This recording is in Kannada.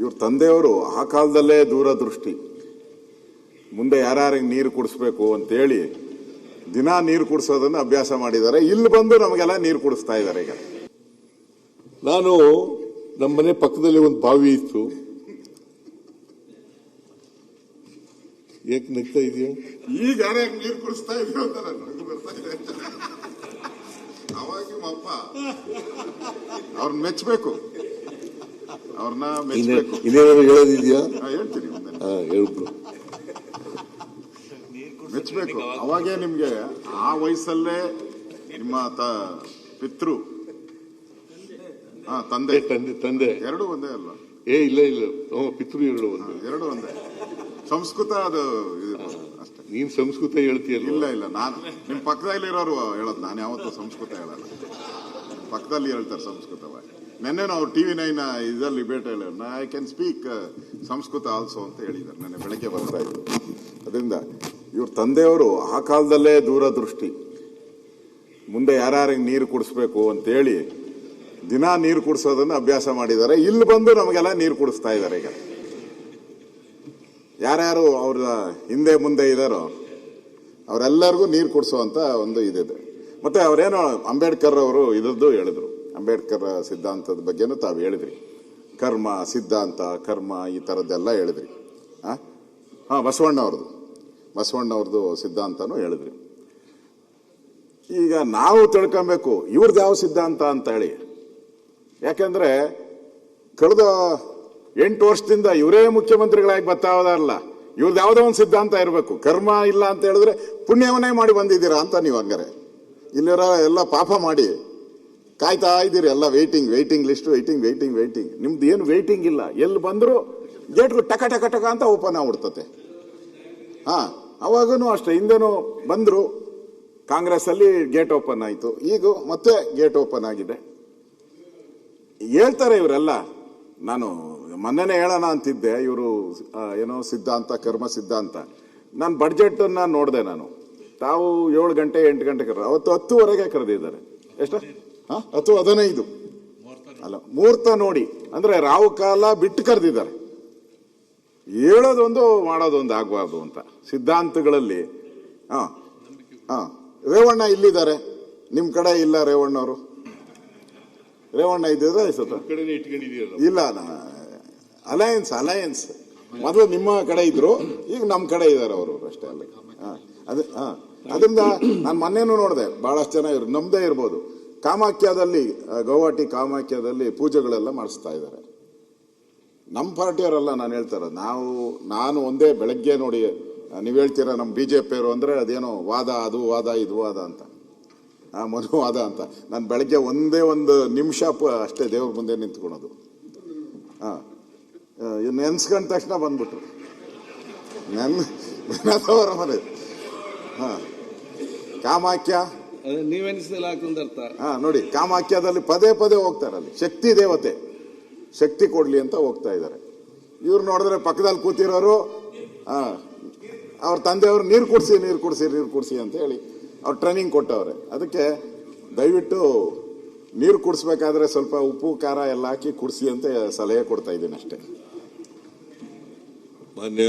ಇವ್ರ ತಂದೆಯವರು ಆ ಕಾಲದಲ್ಲೇ ದೂರದೃಷ್ಟಿ, ಮುಂದೆ ಯಾರ್ಯಾರಿಗೆ ನೀರು ಕುಡಿಸ್ಬೇಕು ಅಂತೇಳಿ ದಿನ ನೀರು ಕುಡಿಸೋದನ್ನ ಅಭ್ಯಾಸ ಮಾಡಿದ್ದಾರೆ. ಇಲ್ಲಿ ಬಂದು ನಮಗೆಲ್ಲ ನೀರು ಕುಡಿಸ್ತಾ ಇದ್ದಾರೆ. ಈಗ ನಾನು ನಮ್ಮನೆ ಪಕ್ಕದಲ್ಲಿ ಒಂದು ಬಾವಿ ಇತ್ತು. ಏಕೆ ನಗ್ತಾ ಇದೆಯಾ? ಈಗ ಯಾರ್ಯಾರು ನೀರು ಕುಡಿಸ್ತಾ ಇದೀವಿ ಅಂತ ನನಗೆ ಬರ್ತಾ ಇದೆ. ಅವಾಗ ಅಪ್ಪ ಅವ್ರನ್ನ ಮೆಚ್ಚಬೇಕು, ಅವ್ರನ್ನ ಮೆಚ್ಚಬೇಕು. ಇನ್ನೇನಾದ್ರು ಹೇಳೋದಿದ್ಯಾ? ಹೇಳ್ತೀನಿ, ಹೇಳ್ಬಿಡು. ಮೆಚ್ಚಬೇಕು. ಅವಾಗೇ ನಿಮ್ಗೆ ಆ ವಯಸ್ಸಲ್ಲೇ ನಿಮ್ಮ ಪಿತೃ ತಂದೆ ತಂದೆ ಎರಡು ಒಂದೇ ಅಲ್ವಾ? ಇಲ್ಲ ಪಿತೃ ಎರಡು ಒಂದೇ. ಸಂಸ್ಕೃತ ಅದು ಅಷ್ಟೇ. ನೀನ್ ಸಂಸ್ಕೃತ ಹೇಳ್ತೀಯಲ್ಲ? ಇಲ್ಲ, ನಾನು ನಿಮ್ ಪಕ್ಕದಲ್ಲಿ ಇರೋರು ಹೇಳೋದು, ನಾನು ಯಾವತ್ತೂ ಸಂಸ್ಕೃತ ಹೇಳಲ್ಲ. ಪಕ್ಕದಲ್ಲಿ ಹೇಳ್ತಾರೆ ಸಂಸ್ಕೃತವಾಗಿ. ನೆನ್ನೆ ನಾವು TV9 ಇದರಲ್ಲಿ ಭೇಟಿ ಹೇಳೋಣ, I can speak Sanskrit also ಅಂತ ಹೇಳಿದ್ದಾರೆ. ನೆನ್ನೆ ಬೆಳಗ್ಗೆ ಬರ್ತಾ ಇದ್ರು. ಅದರಿಂದ ಇವ್ರ ತಂದೆಯವರು ಆ ಕಾಲದಲ್ಲೇ ದೂರದೃಷ್ಟಿ, ಮುಂದೆ ಯಾರ್ಯಾರಿಗೆ ನೀರು ಕುಡಿಸ್ಬೇಕು ಅಂತೇಳಿ ದಿನ ನೀರು ಕುಡಿಸೋದನ್ನ ಅಭ್ಯಾಸ ಮಾಡಿದ್ದಾರೆ. ಇಲ್ಲಿ ಬಂದು ನಮಗೆಲ್ಲ ನೀರು ಕುಡಿಸ್ತಾ ಇದ್ದಾರೆ. ಈಗ ಯಾರ್ಯಾರು ಅವ್ರ ಹಿಂದೆ ಮುಂದೆ ಇದ್ದಾರೋ ಅವರೆಲ್ಲರಿಗೂ ನೀರು ಕುಡಿಸುವಂತ ಒಂದು ಇದಿದೆ. ಮತ್ತೆ ಅವರೇನೋ ಅಂಬೇಡ್ಕರ್ ಅವರು ಇದ್ರದ್ದು ಹೇಳಿದ್ರು, ಅಂಬೇಡ್ಕರ್ ಸಿದ್ಧಾಂತದ ಬಗ್ಗೆನೂ ತಾವು ಹೇಳಿದ್ರಿ. ಕರ್ಮ ಸಿದ್ಧಾಂತ, ಕರ್ಮ ಈ ಥರದ್ದೆಲ್ಲ ಹೇಳಿದ್ರಿ. ಬಸವಣ್ಣವ್ರದ್ದು ಸಿದ್ಧಾಂತನೂ ಹೇಳಿದ್ರಿ. ಈಗ ನಾವು ತಿಳ್ಕೊಬೇಕು ಇವ್ರದ್ದು ಯಾವ ಸಿದ್ಧಾಂತ ಅಂತ ಹೇಳಿ. ಯಾಕೆಂದ್ರೆ ಕಳೆದ 8 ವರ್ಷದಿಂದ ಇವರೇ ಮುಖ್ಯಮಂತ್ರಿಗಳಾಗಿ ಬರ್ತಾವದಾರಲ್ಲ, ಇವ್ರದ್ದು ಯಾವುದೋ ಒಂದು ಸಿದ್ಧಾಂತ ಇರಬೇಕು. ಕರ್ಮ ಇಲ್ಲ ಅಂತ ಹೇಳಿದ್ರೆ ಪುಣ್ಯವನ್ನೇ ಮಾಡಿ ಬಂದಿದ್ದೀರಾ ಅಂತ ನೀವು. ಹಂಗಾರೆ ಇಲ್ಲಿರೋ ಎಲ್ಲ ಪಾಪ ಮಾಡಿ ಕಾಯ್ತಾ ಇದ್ದೀರಿ, ಎಲ್ಲ ವೇಟಿಂಗ್ ಲಿಸ್ಟ್, ವೇಟಿಂಗ್. ನಿಮ್ದು ಏನು ವೇಟಿಂಗ್ ಇಲ್ಲ. ಎಲ್ಲಿ ಬಂದ್ರು ಗೇಟ್ಗಳು ಟಕ ಟಕ ಟಕ ಅಂತ ಓಪನ್ ಆಗ್ಬಿಡ್ತತೆ. ಅವಾಗೂ ಅಷ್ಟೇ, ಹಿಂದೆನೂ ಬಂದ್ರು, ಕಾಂಗ್ರೆಸ್ ಅಲ್ಲಿ ಗೇಟ್ ಓಪನ್ ಆಯ್ತು, ಈಗ ಮತ್ತೆ ಗೇಟ್ ಓಪನ್ ಆಗಿದೆ. ಹೇಳ್ತಾರೆ ಇವರೆಲ್ಲ. ನಾನು ಮೊನ್ನೆನೇ ಹೇಳೋಣ ಅಂತಿದ್ದೆ, ಇವರು ಏನೋ ಸಿದ್ಧಾಂತ, ಕರ್ಮ ಸಿದ್ಧಾಂತ. ನಾನು ಬಡ್ಜೆಟ್ ಅನ್ನ ನೋಡಿದೆ. ನಾನು ತಾವು 7 ಗಂಟೆ 8 ಗಂಟೆ ಅವತ್ತು 10ವರೆಗೆ ಕರೆದಿದ್ದಾರೆ. ಎಷ್ಟು? 10:15 ಅಲ್ಲ, ಮುಹೂರ್ತ ನೋಡಿ ಅಂದ್ರೆ ರಾವು ಕಾಲ ಬಿಟ್ಟು ಕರೆದಿದ್ದಾರೆ. ಹೇಳೋದೊಂದು ಮಾಡೋದೊಂದು ಆಗಬಾರ್ದು ಅಂತ ಸಿದ್ಧಾಂತಗಳಲ್ಲಿ. ರೇವಣ್ಣ ಇಲ್ಲಿದ್ದಾರೆ, ನಿಮ್ ಕಡೆ ಇಲ್ಲ ರೇವಣ್ಣವರು. ರೇವಣ್ಣ ಇದ್ದಿದ್ರೆ ಇಲ್ಲ, ಅಲಯನ್ಸ್ ಮೊದಲು ನಿಮ್ಮ ಕಡೆ ಇದ್ರು, ಈಗ ನಮ್ಮ ಕಡೆ ಇದ್ದಾರೆ ಅವರು ಅಷ್ಟೇ. ಅಲ್ಲ ಅದರಿಂದ ನಾನು ಮೊನ್ನೆನೂ ನೋಡಿದೆ, ಬಹಳಷ್ಟು ಜನ ಇವರು ನಮ್ದೇ ಇರ್ಬೋದು, ಕಾಮಾಖ್ಯದಲ್ಲಿ, ಗೌಹಾಟಿ ಕಾಮಾಖ್ಯದಲ್ಲಿ ಪೂಜೆಗಳೆಲ್ಲ ಮಾಡಿಸ್ತಾ ಇದ್ದಾರೆ. ನಮ್ಮ ಪಾರ್ಟಿಯವರೆಲ್ಲ ನಾನು ಹೇಳ್ತಾರೆ. ನಾನು ಒಂದೇ ಬೆಳಗ್ಗೆ ನೋಡಿ, ನೀವು ಹೇಳ್ತೀರಾ ನಮ್ಮ BJP-ಯವರು ಅಂದ್ರೆ ಅದೇನೋ ವಾದ, ಅದು ವಾದ, ಇದು ವಾದ ಅಂತ, ಮನುವಾದ ಅಂತ. ನಾನು ಬೆಳಗ್ಗೆ ಒಂದೇ ಒಂದು ನಿಮಿಷ ಅಷ್ಟೇ ದೇವ್ರ ಮುಂದೆ ನಿಂತ್ಕೊಳೋದು. ನೆನ್ಸ್ಕೊಂಡ ತಕ್ಷಣ ಬಂದ್ಬಿಟ್ರು ನೆನದವರ ಮನೆ. ಕಾಮಾಖ್ಯ ನೋಡಿ, ಕಾಮಾಖ್ಯದಲ್ಲಿ ಪದೇ ಕೊಡ್ತಾರೆ. ಅಲ್ಲಿ ಶಕ್ತಿ ದೇವತೆ, ಶಕ್ತಿ ಕೊಡ್ಲಿ ಅಂತ ಹೋಗ್ತಾ ಇದ್ದಾರೆ. ಇವ್ರು ನೋಡಿದ್ರೆ ಪಕ್ಕದಲ್ಲಿ ಕೂತಿರೋರು ಅವ್ರ ತಂದೆಯವರು ನೀರು ಕುಡಿಸಿ ಅಂತ ಹೇಳಿ ಅವ್ರು ಟ್ರೈನಿಂಗ್ ಕೊಟ್ಟವ್ರೆ. ಅದಕ್ಕೆ ದಯವಿಟ್ಟು ನೀರು ಕುಡಿಸ್ಬೇಕಾದ್ರೆ ಸ್ವಲ್ಪ ಉಪ್ಪು ಖಾರ ಎಲ್ಲ ಹಾಕಿ ಕುಡಿಸಿ ಅಂತ ಸಲಹೆ ಕೊಡ್ತಾ ಇದ್ದೀನಿ ಅಷ್ಟೇ. ಮಾನ್ಯ